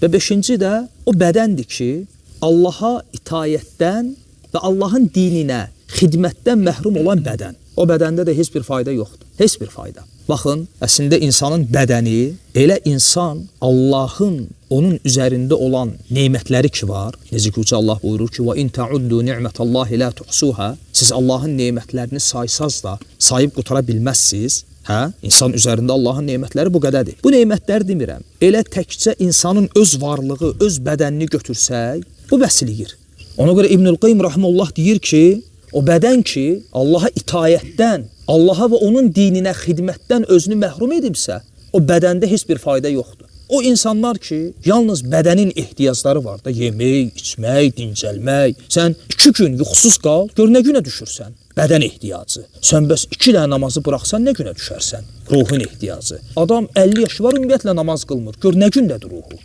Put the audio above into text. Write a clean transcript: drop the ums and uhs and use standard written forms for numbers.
Və beşinci də o bədəndir ki, Allaha itayətdən və Allahın dininə xidmətdən məhrum olan bədən. O bədəndə də heç bir fayda yoxdur. Heç bir fayda. Baxın, əslində insanın bədəni, elə insan Allahın onun üzərində olan nemətləri ki var. Necə ki, Allah buyurur ki, وَاِنْ تَعُدُّوا نِعْمَةَ اللّٰهِ لَا تُحْسُوهَا. Siz Allahın nemətlərini saysaz da sayıb qutara bilməzsiniz. Hə? İnsan üzərində Allahın nemətləri bu qədədir. Bu nemətləri demirəm. Elə təkcə insanın öz varlığı, öz bədənini götürsək, bu bəsliyir. Ona görə İbnül Qayyim rahimehullah deyir ki, o bədən ki, Allaha itayətdən, Allaha və onun dininə xidmətdən özünü məhrum edibsə, o bədəndə heç bir fayda yoxdur. O insanlar ki, yalnız bədənin ehtiyacları var da, yemək, içmək, dincəlmək. Sən 2 gün yuxusuz qal, gör nə günə düşürsən. Bədən ehtiyacı. Sən bəs 2 dənə namazı buraxsan, nə günə düşərsən? Ruhun ehtiyacı. Adam 50 yaşı var, ümumiyyətlə namaz qılmır. Gör nə gündədir ruhu.